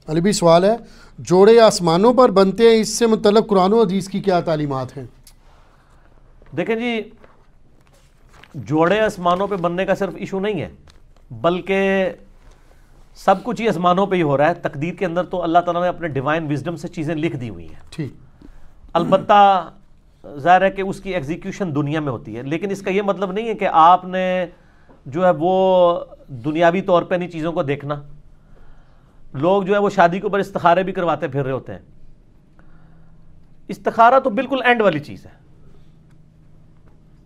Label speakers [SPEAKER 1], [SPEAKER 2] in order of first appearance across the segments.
[SPEAKER 1] علی بھی سوال ہے، جوڑے آسمانوں پر بنتے ہیں، اس سے متعلق قرآن و حدیث کی کیا تعلیمات ہیں؟
[SPEAKER 2] دیکھیں جی، جوڑے آسمانوں پہ بننے کا صرف ایشو نہیں ہے، بلکہ سب کچھ ہی آسمانوں پہ ہی ہو رہا ہے۔ تقدیر کے اندر تو اللہ تعالیٰ نے اپنے ڈیوائن وزڈم سے چیزیں لکھ دی ہوئی ہیں،
[SPEAKER 1] ٹھیک،
[SPEAKER 2] البتہ ظاہر ہے کہ اس کی ایگزیکیوشن دنیا میں ہوتی ہے، لیکن اس کا یہ مطلب نہیں ہے کہ آپ نے جو ہے وہ دنیاوی طور پہ نہیں چیزوں کو دیکھنا۔ لوگ جو ہے وہ شادی کے اوپر استخارے بھی کرواتے پھر رہے ہوتے ہیں۔ استخارہ تو بالکل اینڈ والی چیز ہے۔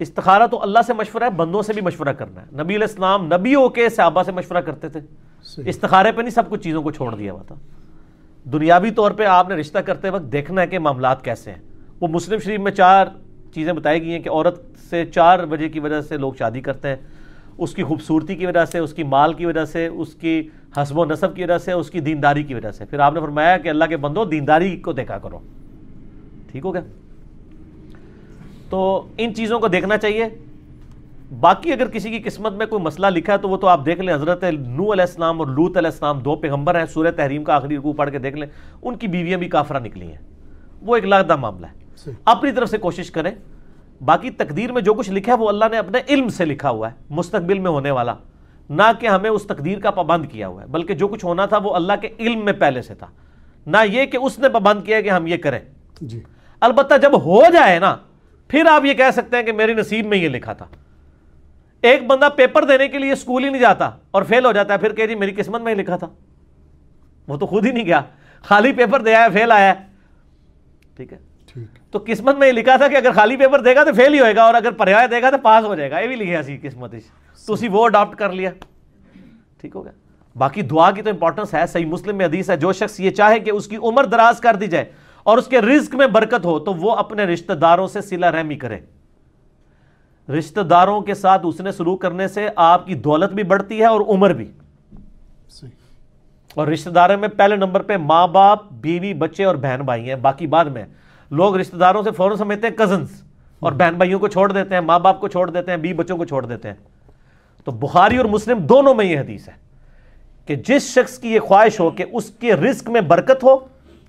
[SPEAKER 2] استخارہ تو اللہ سے مشورہ ہے، بندوں سے بھی مشورہ کرنا ہے۔ نبی علیہ السلام نبیوں کے صحابہ سے مشورہ کرتے تھے، استخارے پہ نہیں سب کچھ چیزوں کو چھوڑ دیا ہوا تھا۔ دنیاوی طور پہ آپ نے رشتہ کرتے وقت دیکھنا ہے کہ معاملات کیسے ہیں۔ وہ مسلم شریف میں 4 چیزیں بتائی گئی ہیں کہ عورت سے 4 وجہ کی وجہ سے لوگ شادی کرتے ہیں: اس کی خوبصورتی کی وجہ سے، اس کی مال کی وجہ سے، اس کی حسب و نسب کی وجہ سے، اس کی دینداری کی وجہ سے۔ پھر آپ نے فرمایا کہ اللہ کے بندو دینداری کو دیکھا کرو، ٹھیک ہو گیا؟ تو ان چیزوں کو دیکھنا چاہیے۔ باقی اگر کسی کی قسمت میں کوئی مسئلہ لکھا ہے تو وہ تو آپ دیکھ لیں، حضرت نوح علیہ السلام اور لوط علیہ السلام 2 پیغمبر ہیں، سورہ تحریم کا آخری رکوع پڑھ کے دیکھ لیں، ان کی بیویاں بھی کافرہ نکلی ہیں، وہ ایک علیحدہ معاملہ ہے۔ اپنی طرف سے کوشش کریں، باقی تقدیر میں جو کچھ لکھا ہے وہ اللہ نے اپنے علم سے لکھا ہوا ہے، مستقبل میں ہونے والا، نہ کہ ہمیں اس تقدیر کا پابند کیا ہوا ہے، بلکہ جو کچھ ہونا تھا وہ اللہ کے علم میں پہلے سے تھا، نہ یہ کہ اس نے پابند کیا کہ ہم یہ کریں۔
[SPEAKER 1] جی،
[SPEAKER 2] البتہ جب ہو جائے نا، پھر آپ یہ کہہ سکتے ہیں کہ میری نصیب میں یہ لکھا تھا۔ ایک بندہ پیپر دینے کے لیے اسکول ہی نہیں جاتا اور فیل ہو جاتا ہے، پھر کہ جی میری قسمت میں ہی لکھا تھا، وہ تو خود ہی نہیں گیا، خالی پیپر دے آیا، فیل آیا ہے، ٹھیک ہے؟ تو قسمت میں یہ لکھا تھا کہ اگر خالی پیپر دے گا تو فیل ہی ہوئے گا، اور اگر پڑھایا دے گا تو پاس ہو جائے گا، یہ بھی لکھا سی قسمت، تو اسی وہ اڈاپٹ کر لیا، ٹھیک ہو گیا؟ باقی دعا کی تو امپورٹنس ہے، صحیح مسلم میں حدیث ہے، جو شخص یہ چاہے کہ اس کی عمر دراز کر دی جائے اور اس کے رزق میں برکت ہو تو وہ اپنے رشتہ داروں سے صلہ رحمی کرے۔ رشتہ داروں کے ساتھ اس نے سلوک کرنے سے آپ کی دولت بھی بڑھتی ہے اور عمر بھی۔ اور رشتہ داروں میں پہلے نمبر پہ ماں باپ، بیوی، بچے اور بہن بھائی ہیں، باقی بعد میں۔ لوگ رشتہ داروں سے فوراً سمجھتے ہیں کزنز، اور بہن بھائیوں کو چھوڑ دیتے ہیں، ماں باپ کو چھوڑ دیتے ہیں، بیوی بچوں کو چھوڑ دیتے ہیں۔ تو بخاری اور مسلم دونوں میں یہ حدیث ہے کہ جس شخص کی یہ خواہش ہو کہ اس کے رزق میں برکت ہو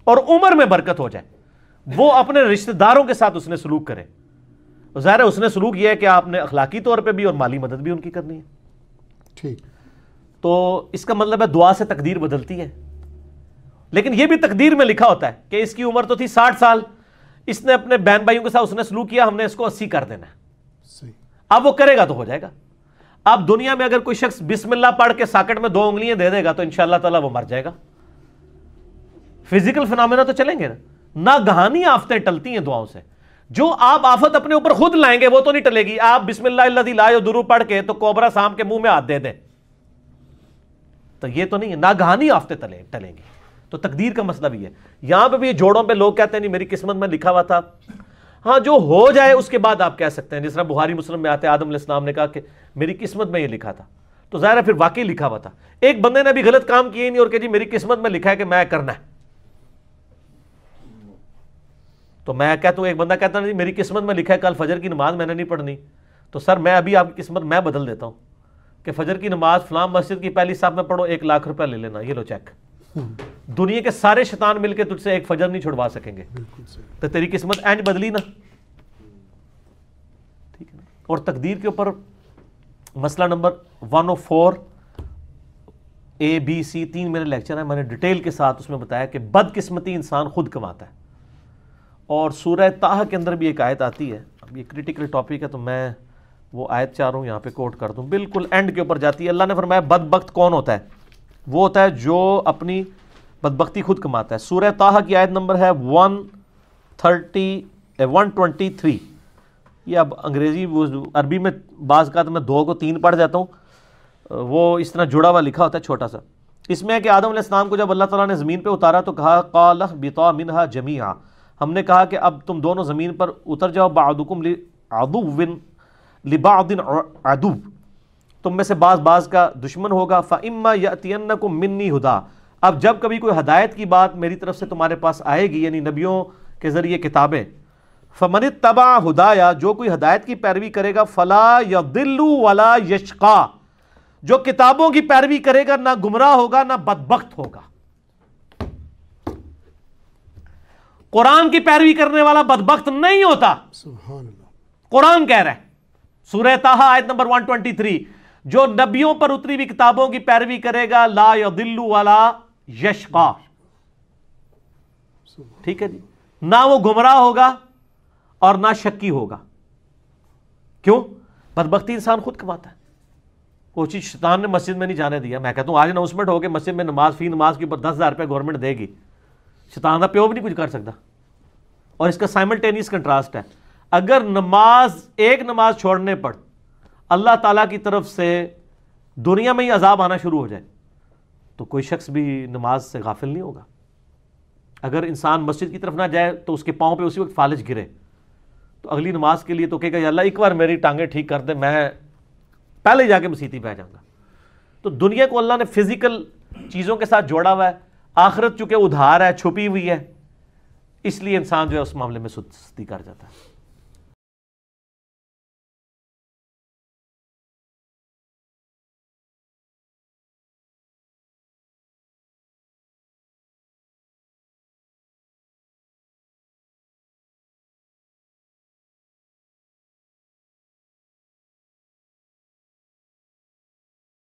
[SPEAKER 2] اور عمر میں برکت ہو جائے، وہ اپنے رشتہ داروں کے ساتھ اس نے سلوک کرے۔ ظاہر ہے اس نے سلوک یہ ہے کہ آپ نے اخلاقی طور پہ بھی اور مالی مدد بھی ان کی کرنی ہے،
[SPEAKER 1] ٹھیک۔
[SPEAKER 2] تو اس کا مطلب ہے دعا سے تقدیر بدلتی ہے، لیکن یہ بھی تقدیر میں لکھا ہوتا ہے کہ اس کی عمر تو تھی 60 سال، اس نے اپنے بہن بھائیوں کے ساتھ اس نے سلوک کیا، ہم نے اس کو 80 کر دینا ہے۔ اب وہ کرے گا تو ہو جائے گا۔ اب دنیا میں اگر کوئی شخص بسم اللہ پڑھ کے ساکٹ میں 2 انگلیاں دے دے گا تو انشاءاللہ تعالیٰ وہ مر جائے گا۔ فزیکل فنامنا تو چلیں گے نا، گہانی آفتیں ٹلتی ہیں دعاؤں سے۔ جو آپ آفت اپنے اوپر خود لائیں گے وہ تو نہیں ٹلے گی۔ آپ بسم اللہ الذی لا یضر پڑھ کے تو کوبرا سام کے منہ میں ہاتھ دے دیں تو یہ تو نہیں ہے، ناگہانی آفتیں ٹلیں گی۔ تو تقدیر کا مسئلہ بھی ہے۔ یہاں پہ بھی جوڑوں پہ لوگ کہتے ہیں نہیں میری قسمت میں لکھا ہوا تھا، ہاں جو ہو جائے اس کے بعد آپ کہہ سکتے ہیں، جس طرح بخاری مسلم میں آتے ہیں آدم علیہ السلام نے کہا کہ میری قسمت میں یہ لکھا تھا، تو ظاہر ہے پھر واقعی لکھا ہوا تھا۔ ایک بندے نے بھی غلط کام کیے نہیں اور کہ جی میری قسمت میں لکھا ہے کہ میں کرنا ہے، تو میں کہتا ہوں، ایک بندہ کہتا ہے میری قسمت میں لکھا ہے کل فجر کی نماز میں نے نہیں پڑھنی، تو سر میں ابھی آپ کی قسمت میں بدل دیتا ہوں کہ فجر کی نماز فلاں مسجد کی پہلی صف میں پڑھو، 1 لاکھ روپے لے لینا، یہ لو چیک۔ دنیا کے سارے شیطان مل کے تجھ سے ایک فجر نہیں چھڑوا سکیں گے، تو تیری قسمت اینج بدلی نا، ٹھیک ہے نا؟ اور تقدیر کے اوپر مسئلہ نمبر 104 ABC 3 میرے لیکچر ہیں، میں نے ڈیٹیل کے ساتھ اس میں بتایا کہ بدقسمتی انسان خود کماتا ہے۔ اور سورہ طٰہٰ کے اندر بھی ایک آیت آتی ہے، اب یہ کریٹیکل ٹاپک ہے تو میں وہ آیت چاہ رہا ہوں یہاں پہ کوٹ کر دوں، بالکل اینڈ کے اوپر جاتی ہے۔ اللہ نے فرمایا بدبخت کون ہوتا ہے؟ وہ ہوتا ہے جو اپنی بدبختی خود کماتا ہے۔ سورہ طٰہٰ کی آیت نمبر ہے 123، یہ اب انگریزی عربی میں بعض کا تو میں 2 کو 3 پڑھ جاتا ہوں، وہ اس طرح جڑا ہوا لکھا ہوتا ہے چھوٹا سا۔ اس میں ہے کہ آدم علیہ السلام کو جب اللہ تعالیٰ نے زمین پہ اتارا تو کہا قَالَ اهْبِطَا مِنْهَا جَمِيعًا، ہم نے کہا کہ اب تم دونوں زمین پر اتر جاؤ، بَعْضُكُمْ لِبَعْضٍ عَدُوٌّ، تم میں سے بعض کا دشمن ہوگا، فَإِمَّا يَأْتِيَنَّكُم مِّنِّي هُدًى، اب جب کبھی کوئی ہدایت کی بات میری طرف سے تمہارے پاس آئے گی، یعنی نبیوں کے ذریعے کتابیں، فَمَنِ اتَّبَعَ هُدَايَا، جو کوئی ہدایت کی پیروی کرے گا، فَلَا يَضِلُّ وَلَا يَشْقَى، جو کتابوں کی پیروی کرے گا نہ گمراہ ہوگا نہ بدبخت ہوگا۔ قرآن کی پیروی کرنے والا بدبخت نہیں ہوتا.
[SPEAKER 1] سبحان اللہ.
[SPEAKER 2] قرآن کہہ رہا ہے سورہ طٰہٰ آیت نمبر 123, جو نبیوں پر اتری ہوئی کتابوں کی پیروی کرے گا لا یضل ولا یشقی. ٹھیک ہے جی, نہ وہ گمراہ ہوگا اور نہ شکی ہوگا. کیوں؟ بدبختی انسان خود کماتا ہے. وہ چیز شیطان نے مسجد میں نہیں جانے دیا. میں کہتا ہوں آج اناؤنسمنٹ ہو کے مسجد میں نماز فی نماز کے اوپر 10,000 روپے گورنمنٹ دے گی, شیطان کا پیو بھی نہیں کچھ کر سکتا. اور اس کا سائملٹینیس کنٹراسٹ ہے, اگر ایک نماز چھوڑنے پر اللہ تعالیٰ کی طرف سے دنیا میں ہی عذاب آنا شروع ہو جائے تو کوئی شخص بھی نماز سے غافل نہیں ہوگا. اگر انسان مسجد کی طرف نہ جائے تو اس کے پاؤں پہ اسی وقت فالج گرے تو اگلی نماز کے لیے تو کہے گا یا اللہ ایک بار میری ٹانگیں ٹھیک کر دے, میں پہلے ہی جا کے مسیتی پہ جاؤں گا. تو دنیا کو اللہ نے فزیکل چیزوں کے ساتھ جوڑا ہوا ہے, آخرت چونکہ ادھار ہے, چھپی ہوئی ہے, اس لیے انسان جو ہے اس معاملے میں سستی کر جاتا ہے.